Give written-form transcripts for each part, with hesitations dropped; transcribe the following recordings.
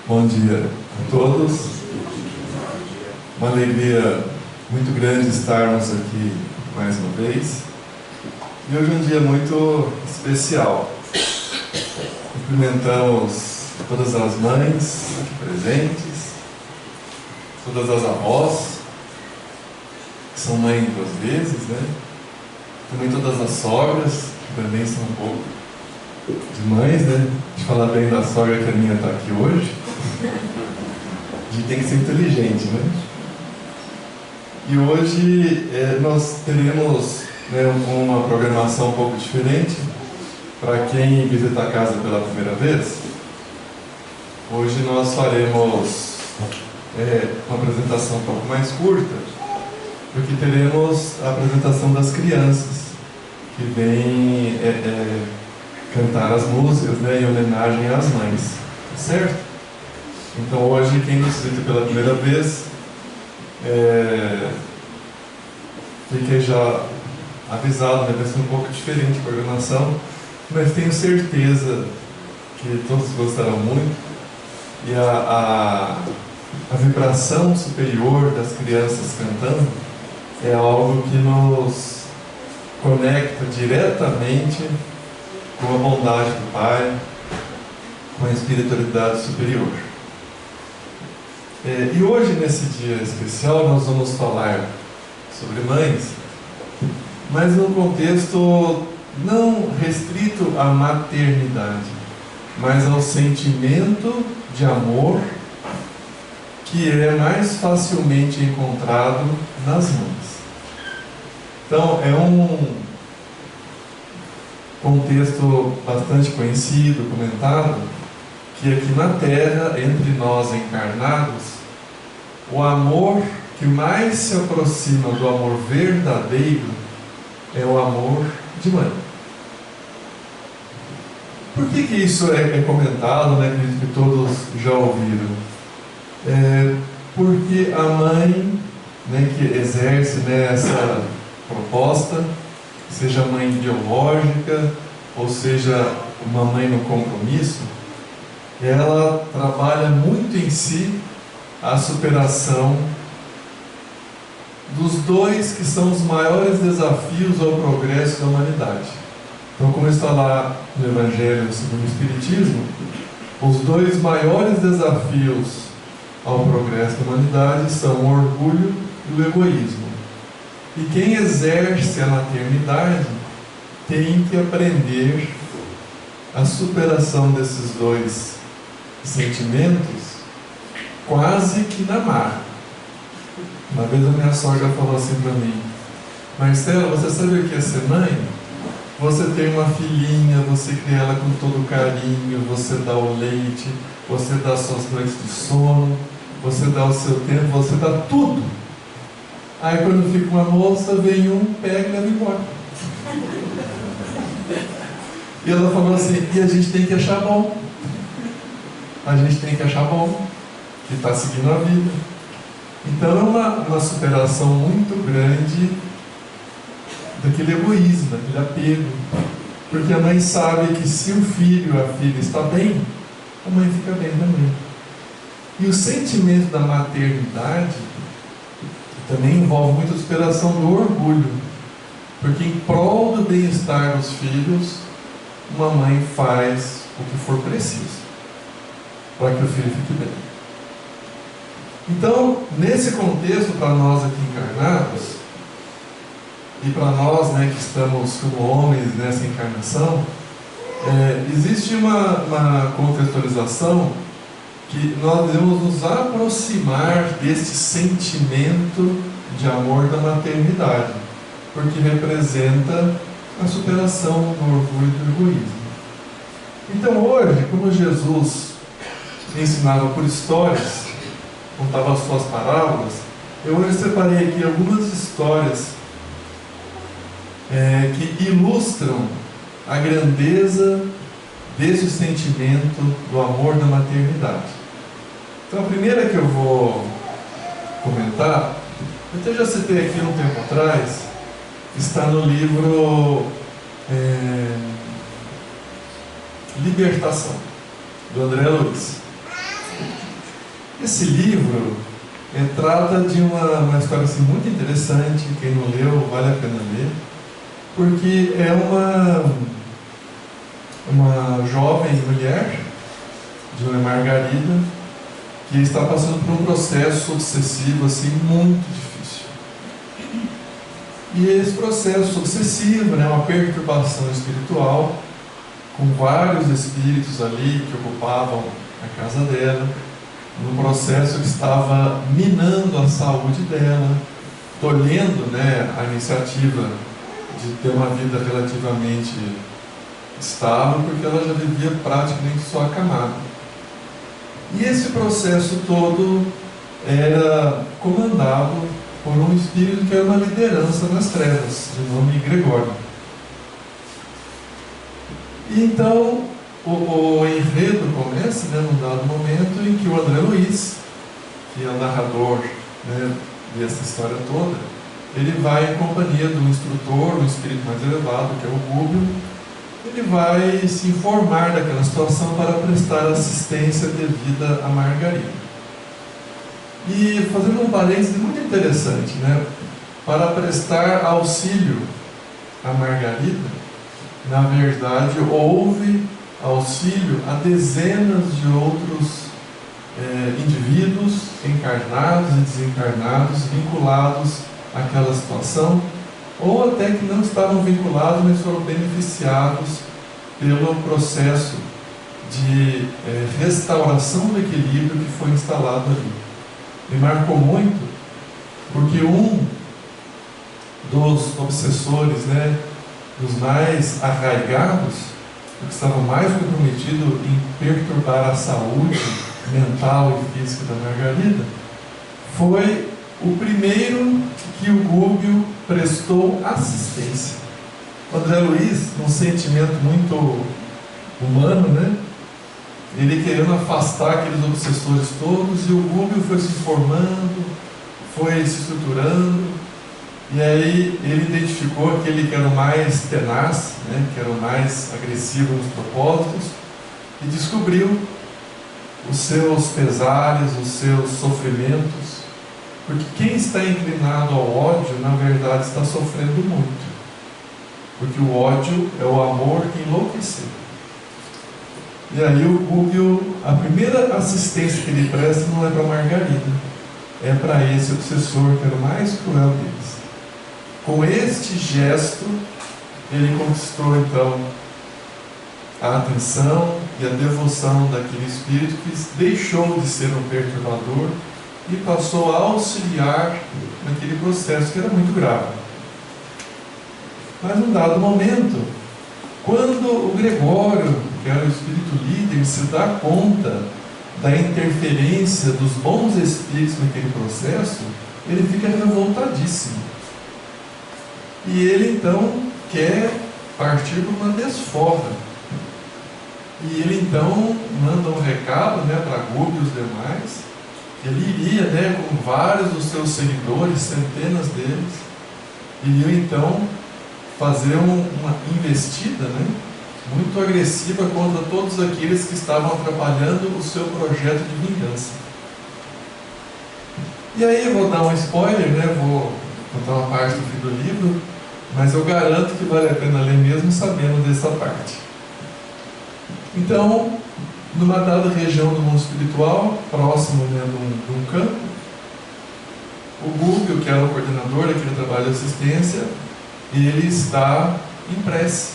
Bom dia a todos. Uma alegria muito grande estarmos aqui mais uma vez. E hoje é um dia muito especial. Cumprimentamos todas as mães aqui presentes, todas as avós, que são mães duas vezes, né? Também todas as sogras, que também são um pouco de mães, né? De falar bem da sogra que a minha está aqui hoje. A gente tem que ser inteligente, né? E hoje nós teremos, né, uma programação um pouco diferente para quem visita a casa pela primeira vez. Hoje nós faremos uma apresentação um pouco mais curta, porque teremos a apresentação das crianças que vêm cantar as músicas, né, em homenagem às mães, certo? Então hoje quem nos visita pela primeira vez, fiquei já avisado, né, vai ser um pouco diferente a programação, mas tenho certeza que todos gostarão muito. E a vibração superior das crianças cantando é algo que nos conecta diretamente com a bondade do Pai, com a espiritualidade superior. E hoje, nesse dia especial, nós vamos falar sobre mães, mas num contexto não restrito à maternidade, mas ao sentimento de amor que é mais facilmente encontrado nas mães. Então, é um contexto bastante conhecido, comentado, que aqui na Terra, entre nós encarnados, o amor que mais se aproxima do amor verdadeiro é o amor de mãe. Por que isso é comentado, né, que todos já ouviram? Porque a mãe, né, que exerce, né, essa proposta, seja mãe biológica, ou seja uma mãe no compromisso, ela trabalha muito em si a superação dos dois que são os maiores desafios ao progresso da humanidade. Então, como está lá no Evangelho segundo o Espiritismo, os dois maiores desafios ao progresso da humanidade são o orgulho e o egoísmo. E quem exerce a maternidade tem que aprender a superação desses dois sentimentos quase que na marra. Uma vez a minha sogra falou assim para mim: Marcelo, você sabe o que é ser mãe? Você tem uma filhinha, você cria ela com todo carinho, você dá o leite, você dá suas noites de sono, você dá o seu tempo, você dá tudo. Aí quando fica uma moça, vem um, pega e leva embora. E ela falou assim: e a gente tem que achar bom. A gente tem que achar bom, que está seguindo a vida. Então é uma superação muito grande daquele egoísmo, daquele apego. Porque a mãe sabe que se o filho ou a filha está bem, a mãe fica bem também. E o sentimento da maternidade também envolve muito a superação do orgulho. Porque em prol do bem-estar dos filhos, uma mãe faz o que for preciso para que o filho fique bem. Então, nesse contexto, para nós aqui encarnados, e para nós, né, que estamos como homens nessa encarnação, existe uma contextualização que nós devemos nos aproximar desse sentimento de amor da maternidade, porque representa a superação do orgulho e do egoísmo. Então hoje, como Jesus ensinava por histórias, contava as suas parábolas, eu hoje separei aqui algumas histórias que ilustram a grandeza desse sentimento do amor da maternidade. Então a primeira que eu vou comentar, eu até já citei aqui um tempo atrás, está no livro Libertação, do André Luiz. Esse livro trata de uma história assim, muito interessante. Quem não leu, vale a pena ler, porque é uma jovem mulher, de uma Margarida, que está passando por um processo obsessivo assim, muito difícil. E esse processo obsessivo, né, uma perturbação espiritual, com vários espíritos ali que ocupavam a casa dela, num processo que estava minando a saúde dela, tolhendo, né, a iniciativa de ter uma vida relativamente estável, porque ela já vivia praticamente só acamada. E esse processo todo era comandado por um espírito que era uma liderança nas trevas, de nome Gregório. E então o enredo começa, né, num dado momento em que o André Luiz, que é o narrador, né, dessa história toda, ele vai em companhia do instrutor, um espírito mais elevado, que é o Rúbio. Ele vai se informar daquela situação para prestar assistência devida a Margarida. E fazendo um parênteses muito interessante, né? Para prestar auxílio a Margarida, na verdade, houve auxílio a dezenas de outros indivíduos encarnados e desencarnados vinculados àquela situação, ou até que não estavam vinculados, mas foram beneficiados pelo processo de restauração do equilíbrio que foi instalado ali. Me marcou muito, porque um dos obsessores, né, dos mais arraigados, que estavam mais comprometidos em perturbar a saúde mental e física da Margarida, foi o primeiro que o Rúbio prestou assistência. O André Luiz, num sentimento muito humano, né? Ele querendo afastar aqueles obsessores todos, e o Rúbio foi se formando, foi se estruturando, e aí ele identificou aquele que era o mais tenaz, né? Que era o mais agressivo nos propósitos, e descobriu os seus pesares, os seus sofrimentos. Porque quem está inclinado ao ódio, na verdade, está sofrendo muito. Porque o ódio é o amor que enlouqueceu. E aí o Rúbio, a primeira assistência que ele presta não é para Margarida, é para esse obsessor, que era o mais cruel deles. Com este gesto, ele conquistou então a atenção e a devoção daquele espírito que deixou de ser um perturbador e passou a auxiliar naquele processo que era muito grave. Mas num dado momento, quando o Gregório, que era o espírito líder, se dá conta da interferência dos bons espíritos naquele processo, ele fica revoltadíssimo. E ele então quer partir para uma desforra. E ele então manda um recado, né, para Rúbio e os demais. Ele iria, né, com vários dos seus seguidores, centenas deles, iriam então fazer uma investida, né, muito agressiva contra todos aqueles que estavam atrapalhando o seu projeto de vingança. E aí eu vou dar um spoiler, né, vou contar uma parte do fim do livro, mas eu garanto que vale a pena ler mesmo sabendo dessa parte. Então, numa dada região do mundo espiritual, próximo, né, de um campo, o Rúbio, que era o coordenador daquele trabalho de assistência, ele está em prece.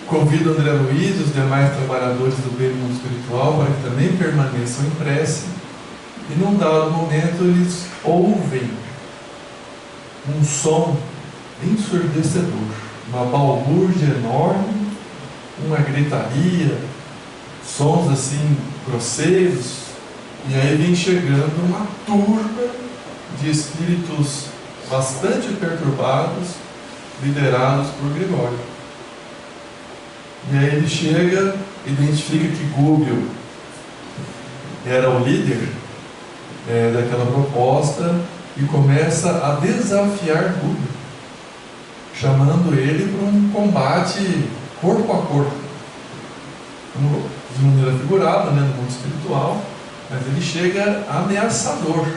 Convida o André Luiz e os demais trabalhadores do bem do mundo espiritual para que também permaneçam em prece, e num dado momento eles ouvem um som ensurdecedor, uma balbúrdia enorme, uma gritaria, sons assim grosseiros, e aí vem chegando uma turba de espíritos bastante perturbados, liderados por Gregório. E aí ele chega, identifica que Rúbio era o líder daquela proposta e começa a desafiar Rúbio, chamando ele para um combate corpo a corpo. de maneira figurada, né, no mundo espiritual, mas ele chega ameaçador.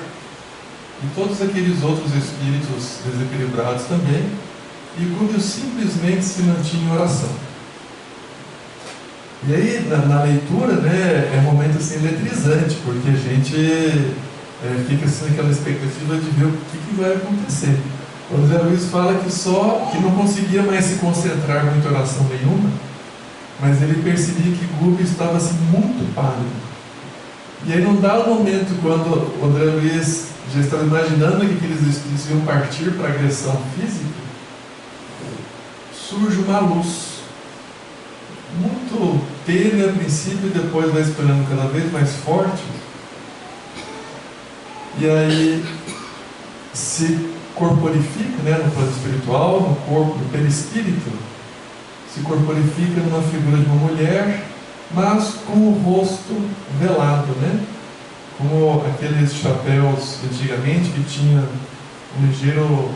E todos aqueles outros espíritos desequilibrados também, e Gubbio simplesmente se mantinha em oração. E aí, na leitura, né, é um momento assim, eletrizante, porque a gente fica assim, naquela expectativa de ver o que vai acontecer. O André Luiz fala que não conseguia mais se concentrar muito em oração nenhuma, mas ele percebia que Gubbio estava assim, muito pálido. E aí, num dado momento, quando o André Luiz já estava imaginando que aqueles espíritos iam partir para a agressão física, surge uma luz muito tênue a princípio, e depois vai espalhando cada vez mais forte, e aí se corporifica, né, no plano espiritual, no corpo, no perispírito, se corporifica numa figura de uma mulher, mas com o rosto velado, né? Como aqueles chapéus antigamente que tinha um ligeiro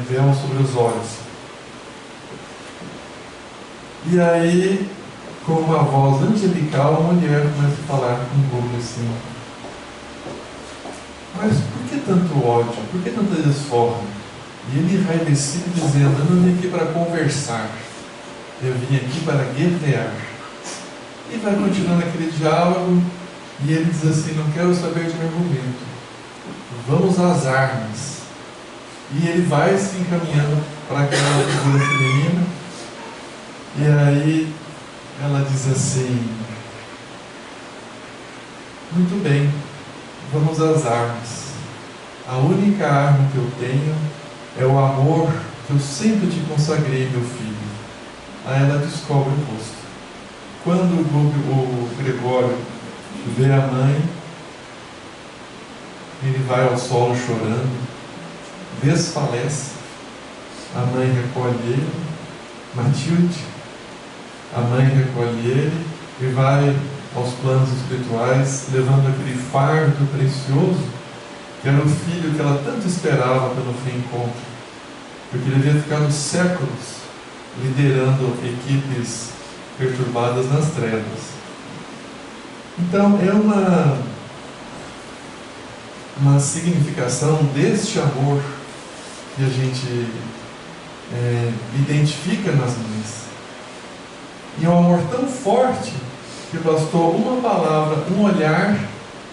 véu sobre os olhos. E aí, com uma voz angelical, a mulher começa a falar com Gubbio assim: mas por que tanto ódio? Por que tanta desforra? E ele, enraivecido, dizendo: eu não vim aqui para conversar, eu vim aqui para guerrear. E vai continuando aquele diálogo, e ele diz assim: não quero saber de um argumento, vamos às armas. E ele vai se encaminhando para aquela figura feminina, e aí ela diz assim: muito bem, vamos às armas. A única arma que eu tenho é o amor que eu sempre te consagrei, meu filho. Aí ela descobre o rosto. Quando o Gregório vê a mãe, ele vai ao solo chorando, desfalece. A mãe recolhe ele, Matilde, a mãe recolhe ele e vai aos planos espirituais, levando aquele fardo precioso, que era o filho que ela tanto esperava pelo reencontro, porque ele havia ficado séculos liderando equipes perturbadas nas trevas. Então é uma significação deste amor que a gente identifica nas mães. E é um amor tão forte que bastou uma palavra, um olhar,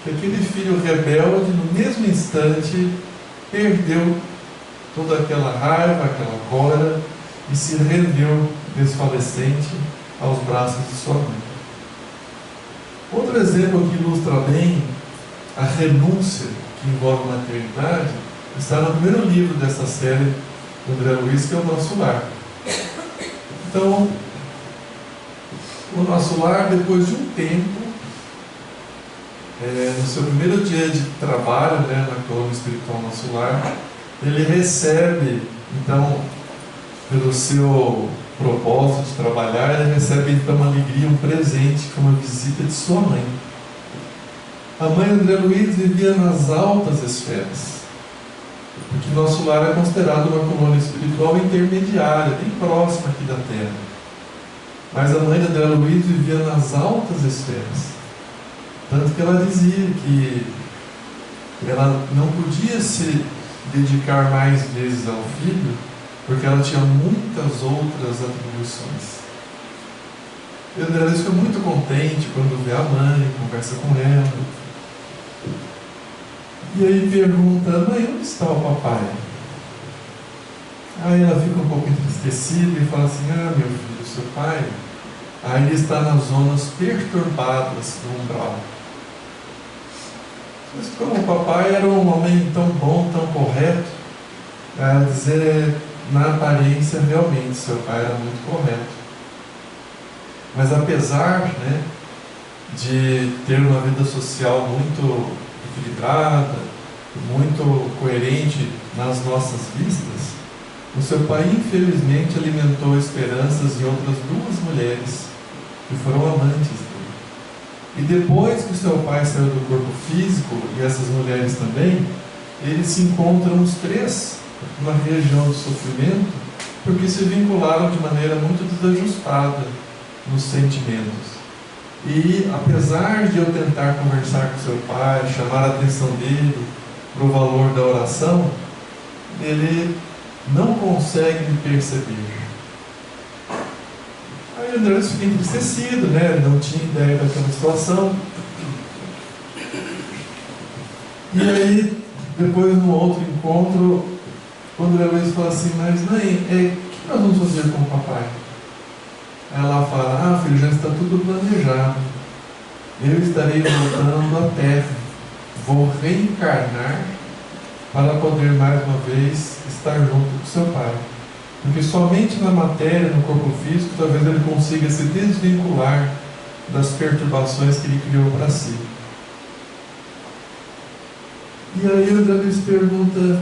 que aquele filho rebelde, no mesmo instante, perdeu toda aquela raiva, aquela cólera, e se rendeu desfalecente aos braços de sua mãe. Outro exemplo que ilustra bem a renúncia que envolve a maternidade está no primeiro livro dessa série do André Luiz, que é o Nosso Lar. Então, o Nosso Lar, depois de um tempo, no seu primeiro dia de trabalho, né, na colônia espiritual Nosso Lar, ele recebe, então, pelo seu propósito de trabalhar, ele recebe então uma alegria, um presente, que é uma visita de sua mãe. A mãe André Luiz vivia nas altas esferas, porque Nosso Lar é considerado uma colônia espiritual intermediária, bem próxima aqui da Terra. Mas a mãe de André Luiz vivia nas altas esferas, tanto que ela dizia que ela não podia se dedicar mais vezes ao filho, porque ela tinha muitas outras atribuições. E André Luiz fica muito contente quando vê a mãe, conversa com ela. E aí pergunta: mãe, onde está o papai? Aí ela fica um pouco entristecida e fala assim: ah, meu filho, seu pai, aí ele está nas zonas perturbadas do umbral. Mas como o papai era um homem tão bom, tão correto, a dizer, na aparência, realmente, seu pai era muito correto. Mas apesar, né, de ter uma vida social muito equilibrada, muito coerente nas nossas vistas, o seu pai, infelizmente, alimentou esperanças em outras duas mulheres que foram amantes dele. E depois que seu pai saiu do corpo físico, e essas mulheres também, eles se encontram os três numa região de sofrimento, porque se vincularam de maneira muito desajustada nos sentimentos. E apesar de eu tentar conversar com seu pai, chamar a atenção dele para o valor da oração, ele não consegue me perceber. Aí o André fica entristecido, né? Não tinha ideia daquela situação. E aí, depois no outro encontro, quando o Luiz fala assim, mas mãe, o que nós vamos fazer com o papai? Ela fala, filho, já está tudo planejado. Eu estarei voltando à Terra. Vou reencarnar para poder mais uma vez estar junto com seu pai. Porque somente na matéria, no corpo físico, talvez ele consiga se desvincular das perturbações que ele criou para si. E aí o Davi pergunta,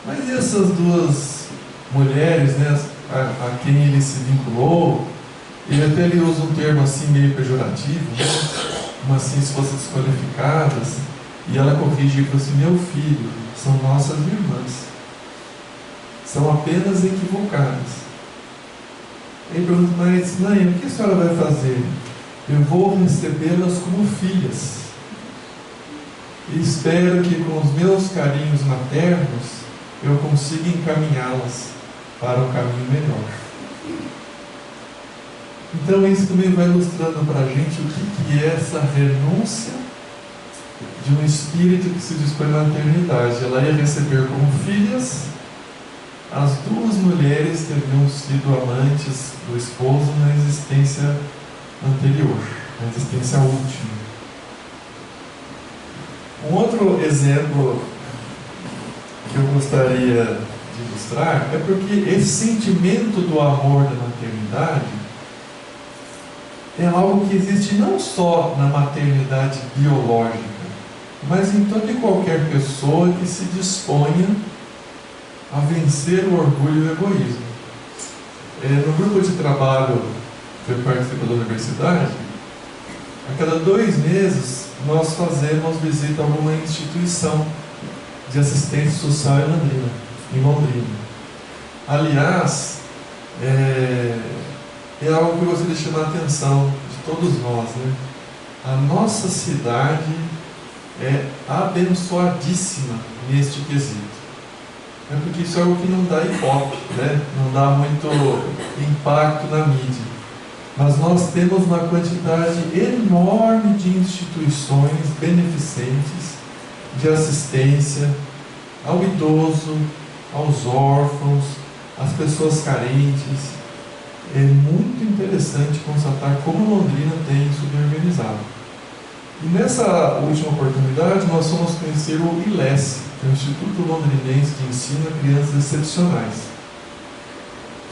mas e essas duas mulheres, né, a quem ele se vinculou? Ele até usa um termo assim meio pejorativo, né? Como assim, se fossem desqualificadas. E ela corrige e fala assim, meu filho, são nossas irmãs. São apenas equivocadas. Ele pergunta, mas mãe, o que a senhora vai fazer? Eu vou recebê-las como filhas. E espero que com os meus carinhos maternos eu consiga encaminhá-las para um caminho melhor. Então isso também vai mostrando para a gente o que é essa renúncia de um espírito que se dispõe na eternidade. Ela ia receber como filhas as duas mulheres que haviam sido amantes do esposo na existência anterior, na existência última. Um outro exemplo que eu gostaria de ilustrar é porque esse sentimento do amor da maternidade é algo que existe não só na maternidade biológica, mas em toda e qualquer pessoa que se disponha a vencer o orgulho e o egoísmo. No grupo de trabalho que eu participo da universidade, a cada 2 meses nós fazemos visita a uma instituição de assistência social em Londrina. Aliás, é algo que eu gostaria de chamar a atenção de todos nós, né? A nossa cidade é abençoadíssima neste quesito. Porque isso é algo que não dá ibope, né? Não dá muito impacto na mídia. Mas nós temos uma quantidade enorme de instituições beneficentes de assistência ao idoso, aos órfãos, às pessoas carentes. É muito interessante constatar como Londrina tem isso bem organizado. E nessa última oportunidade nós fomos conhecer o ILES, que é o Instituto Londrinense de Ensino a Crianças Excepcionais,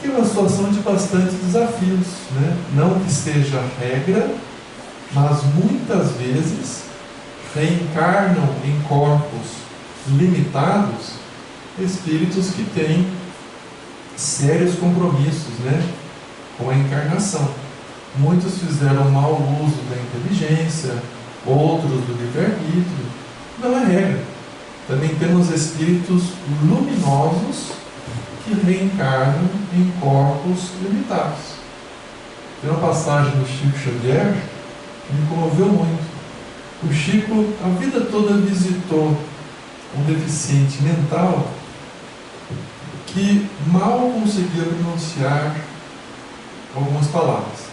que é uma situação de bastante desafios, né? Não que seja regra, mas muitas vezes reencarnam em corpos limitados espíritos que têm sérios compromissos, né, com a encarnação. Muitos fizeram mau uso da inteligência, outros do livre-arbítrio. Não é regra. Também temos espíritos luminosos que reencarnam em corpos limitados. Tem uma passagem do Chico Xavier que me comoveu muito. O Chico, a vida toda, visitou um deficiente mental que mal conseguia pronunciar algumas palavras.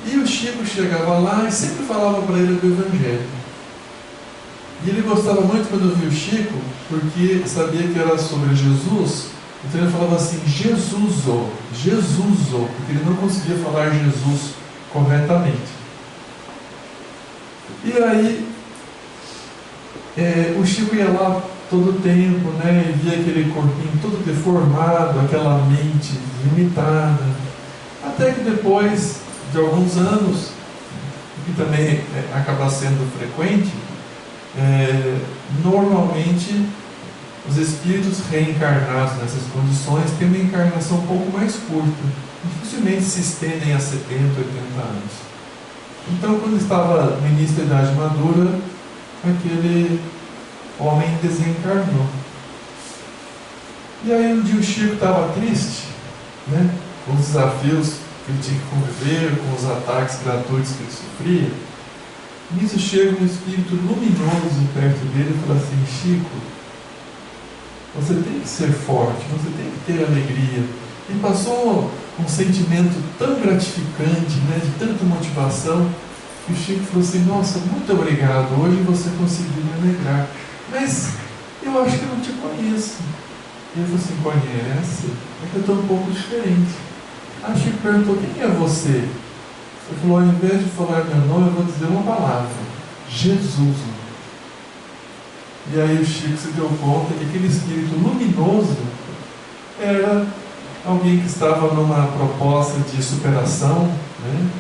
E o Chico chegava lá e sempre falava para ele do Evangelho. E ele gostava muito quando eu vi o Chico, porque sabia que era sobre Jesus. Então ele falava assim, Jesus, porque ele não conseguia falar Jesus corretamente. E aí, o Chico ia lá todo o tempo, né, e via aquele corpinho todo deformado, aquela mente limitada. Até que depois de alguns anos, que também acaba sendo frequente, normalmente os espíritos reencarnados nessas condições têm uma encarnação um pouco mais curta, dificilmente se estendem a 70, 80 anos. Então, quando estava no início da idade madura, aquele homem desencarnou. E aí um dia o Chico estava triste, né, com os desafios que ele tinha que conviver com os ataques gratuitos que ele sofria. Nisso chega um espírito luminoso perto dele e fala assim: Chico, você tem que ser forte, você tem que ter alegria. E passou um sentimento tão gratificante, né, de tanta motivação, que o Chico falou assim: nossa, muito obrigado, hoje você conseguiu me alegrar, mas eu acho que eu não te conheço. E ele falou assim: conhece? É que eu estou um pouco diferente. Aí o Chico perguntou: quem é você? Ele falou: ao invés de falar meu nome, eu vou dizer uma palavra: Jesus. E aí o Chico se deu conta que aquele espírito luminoso era alguém que estava numa proposta de superação, né,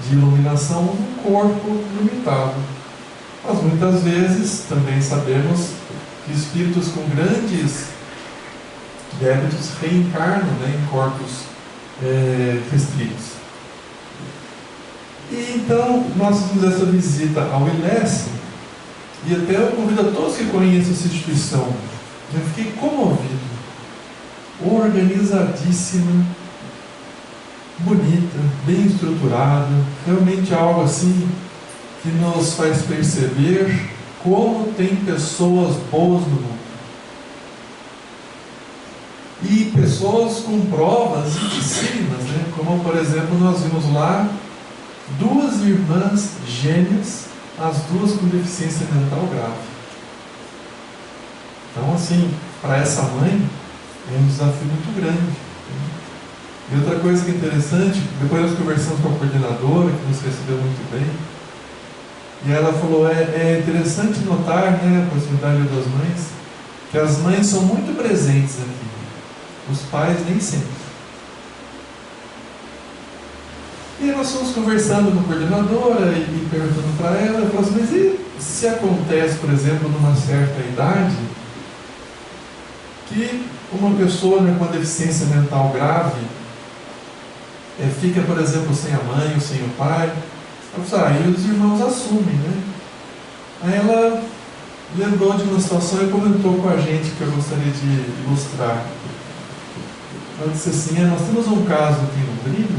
de iluminação num corpo limitado. Mas muitas vezes também sabemos que espíritos com grandes débitos reencarnam, né, em corpos restritos. E então nós fizemos essa visita ao ILES, e até eu convido a todos que conhecem essa instituição. Eu fiquei comovido. Organizadíssima, bonita, bem estruturada, realmente algo assim que nos faz perceber como tem pessoas boas no mundo. E pessoas com provas dificílimas, né? Como por exemplo nós vimos lá duas irmãs gêmeas, as duas com deficiência mental grave. Então assim, para essa mãe é um desafio muito grande. E outra coisa que é interessante, depois nós conversamos com a coordenadora, que nos recebeu muito bem, e ela falou: é interessante notar, né, a proximidade das mães, que as mães são muito presentes aqui, os pais nem sempre. E aí nós fomos conversando com a coordenadora e perguntando para ela, falou assim: mas e se acontece, por exemplo, numa certa idade, que uma pessoa, né, com uma deficiência mental grave fica, por exemplo, sem a mãe ou sem o pai? Aí os irmãos assumem, né? Aí ela lembrou de uma situação e comentou com a gente, que eu gostaria de ilustrar. Ela disse assim: nós temos um caso aqui em Londrina,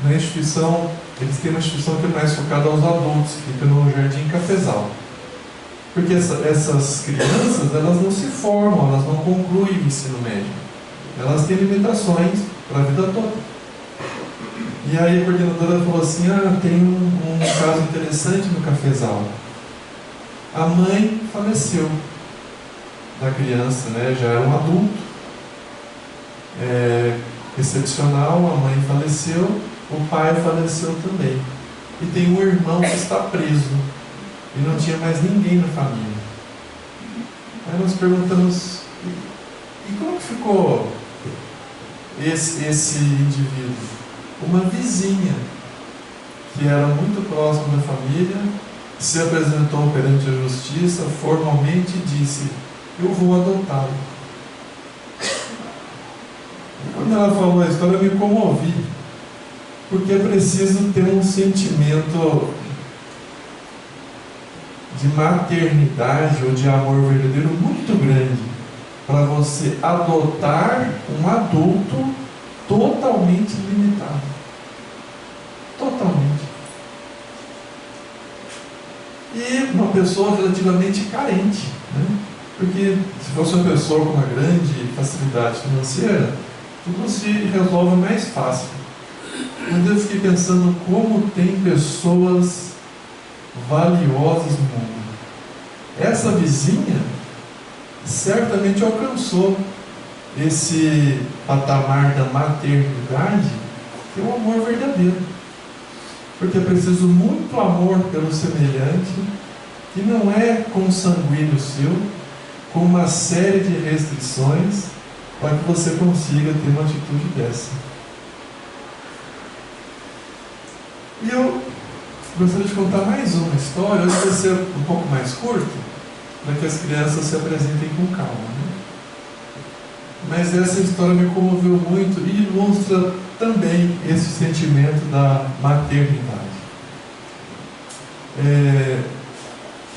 na instituição, eles têm uma instituição que é mais focada aos adultos, que fica no Jardim Cafezal. Porque essas crianças, elas não se formam, elas não concluem o ensino médio. Elas têm limitações para a vida toda. E aí a coordenadora falou assim: tem um caso interessante no Cafezal. A mãe faleceu da criança, né? Já era um adulto. Excepcional, a mãe faleceu, o pai faleceu também. E tem um irmão que está preso. E não tinha mais ninguém na família. Aí nós perguntamos: e como que ficou esse indivíduo? Uma vizinha, que era muito próxima da família, se apresentou perante a justiça, formalmente disse: eu vou adotá-lo. Quando ela falou a história, eu me comovi, porque é preciso ter um sentimento de maternidade ou de amor verdadeiro muito grande para você adotar um adulto totalmente limitado. Totalmente. E uma pessoa relativamente carente, né? Porque se fosse uma pessoa com uma grande facilidade financeira, tudo se resolve mais fácil. Mas eu fiquei pensando como tem pessoas valiosas no mundo. Essa vizinha certamente alcançou esse patamar da maternidade, que é um amor verdadeiro. Porque é preciso muito amor pelo semelhante, que não é consanguíneo seu, com uma série de restrições, para que você consiga ter uma atitude dessa. E eu gostaria de contar mais uma história. Hoje vai ser um pouco mais curto, para que as crianças se apresentem com calma, né? Mas essa história me comoveu muito e ilustra também esse sentimento da maternidade.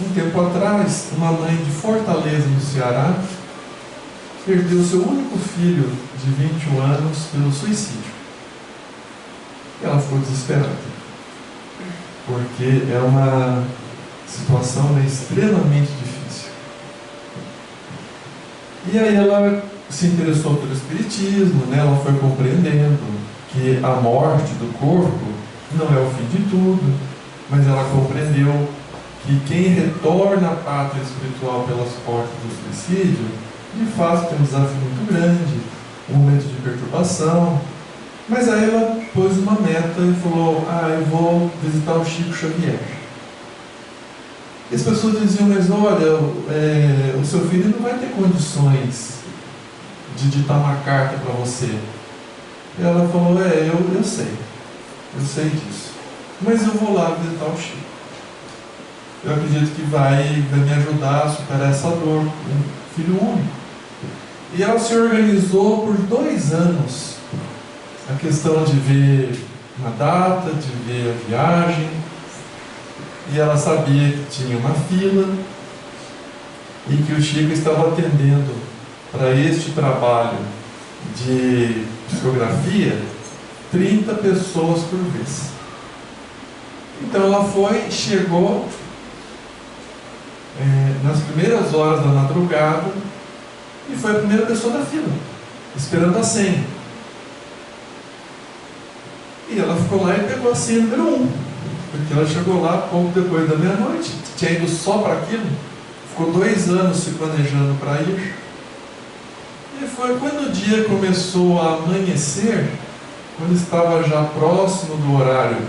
Um tempo atrás, uma mãe de Fortaleza, no Ceará, perdeu seu único filho de 21 anos pelo suicídio. E ela ficou desesperada, porque é uma situação extremamente difícil. E aí ela se interessou pelo Espiritismo, né? Ela foi compreendendo que a morte do corpo não é o fim de tudo, mas ela compreendeu que quem retorna à pátria espiritual pelas portas do suicídio, de fato tem um desafio muito grande, um momento de perturbação. Mas aí ela pôs uma meta e falou: eu vou visitar o Chico Xavier. E as pessoas diziam: mas olha, o seu filho não vai ter condições de ditar uma carta para você. E ela falou: eu sei disso, mas eu vou lá visitar o Chico. Eu acredito que vai me ajudar a superar essa dor, um filho único. E ela se organizou por 2 anos, a questão de ver uma data, de ver a viagem, e ela sabia que tinha uma fila e que o Chico estava atendendo para este trabalho de psicografia 30 pessoas por vez. Então ela chegou nas primeiras horas da madrugada e foi a primeira pessoa da fila, esperando a senha. E ela ficou lá e pegou a senha número 1, porque ela chegou lá pouco depois da meia-noite, tinha ido só para aquilo, ficou 2 anos se planejando para ir. E foi quando o dia começou a amanhecer, quando estava já próximo do horário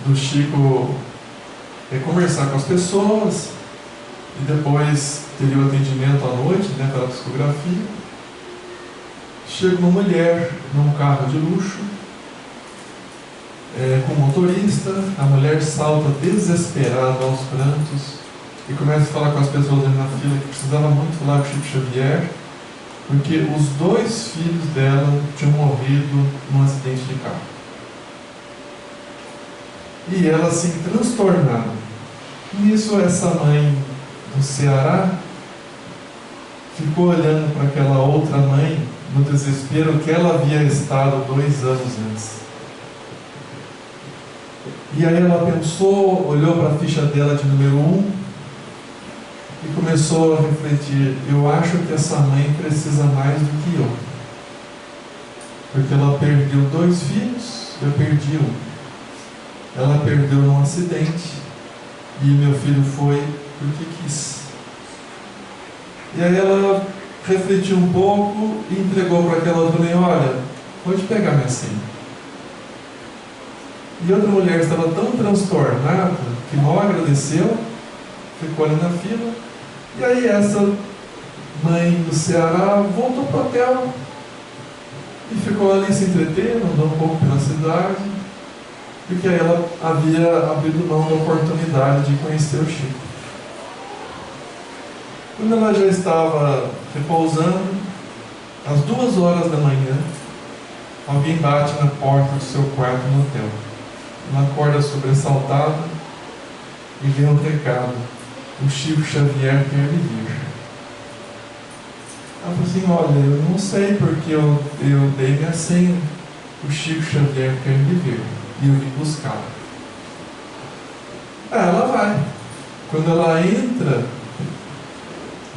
do Chico conversar com as pessoas, e depois teria o atendimento à noite, né, pela psicografia. Chega uma mulher num carro de luxo, com o motorista. A mulher salta desesperada aos prantos e começa a falar com as pessoas ali na fila que precisava muito falar com o Chico Xavier, porque os 2 filhos dela tinham morrido num acidente de carro. E ela assim, transtornada. Nisso, essa mãe do Ceará ficou olhando para aquela outra mãe no desespero que ela havia estado 2 anos antes. E aí ela pensou, olhou para a ficha dela de número 1 e começou a refletir: eu acho que essa mãe precisa mais do que eu, porque ela perdeu 2 filhos, eu perdi 1. Ela perdeu num acidente e meu filho foi porque quis. E aí ela refletiu um pouco e entregou para aquela outra mãe: olha, pode pegar minha senha. E outra mulher estava tão transtornada que mal agradeceu, ficou ali na fila. E aí essa mãe do Ceará voltou para o hotel e ficou ali se entretendo, andando um pouco pela cidade, porque aí ela havia abrido mão da oportunidade de conhecer o Chico. Quando ela já estava repousando, às 2 horas da manhã, alguém bate na porta do seu quarto no hotel. Ela acorda sobressaltada e vê um recado: o Chico Xavier quer lhe ver. Ela falou assim: olha, eu não sei porque eu dei minha senha, o Chico Xavier quer lhe ver e eu vim buscá-la. Ela vai. Quando ela entra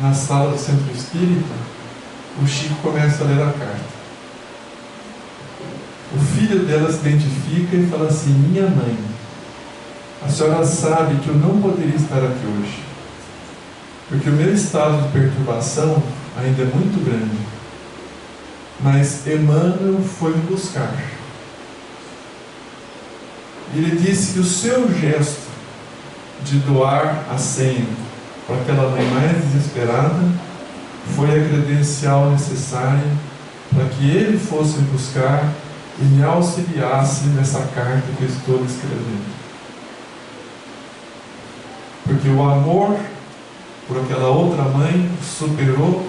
na sala do centro espírita, o Chico começa a ler a carta. O filho dela se identifica e fala assim: minha mãe, a senhora sabe que eu não poderia estar aqui hoje, porque o meu estado de perturbação ainda é muito grande, mas Emmanuel foi me buscar. Ele disse que o seu gesto de doar a senha para aquela mãe mais desesperada foi a credencial necessária para que ele fosse me buscar e me auxiliasse nessa carta que eu estou escrevendo. Porque o amor por aquela outra mãe superou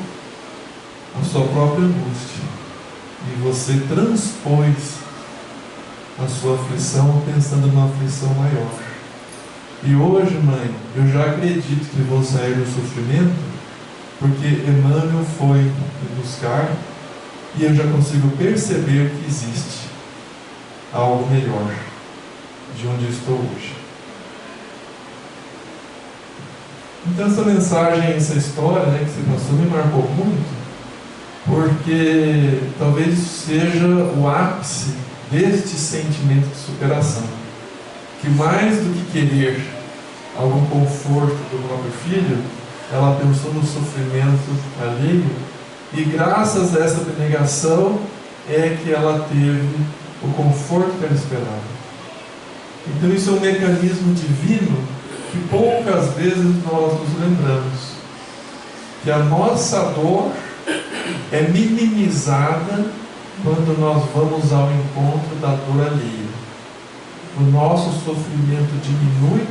a sua própria angústia e você transpôs a sua aflição pensando numa aflição maior. E hoje, mãe, eu já acredito que vou sair do sofrimento porque Emmanuel foi me buscar e eu já consigo perceber que existe algo melhor de onde eu estou hoje. Então essa mensagem, essa história, né, que você passou me marcou muito, porque talvez seja o ápice deste sentimento de superação, que mais do que querer algum conforto do próprio filho, ela pensou no sofrimento alheio, e graças a essa abnegação é que ela teve o conforto que ela esperava. Então isso é um mecanismo divino que poucas vezes nós nos lembramos, que a nossa dor é minimizada quando nós vamos ao encontro da dor alheia. O nosso sofrimento diminui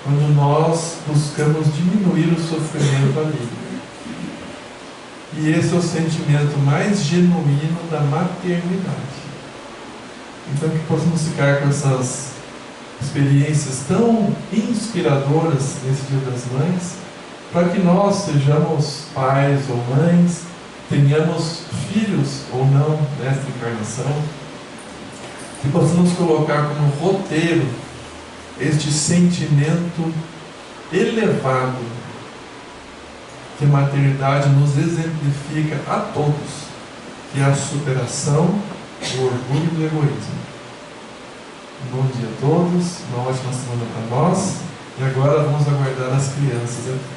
quando nós buscamos diminuir o sofrimento alheio. E esse é o sentimento mais genuíno da maternidade. Então que possamos ficar com essas experiências tão inspiradoras nesse Dia das Mães, para que nós sejamos pais ou mães, tenhamos filhos ou não nesta encarnação, que possamos colocar como roteiro este sentimento elevado que a maternidade nos exemplifica a todos, que é a superação do orgulho e do egoísmo. Bom dia a todos, uma ótima semana para nós, e agora vamos aguardar as crianças aqui.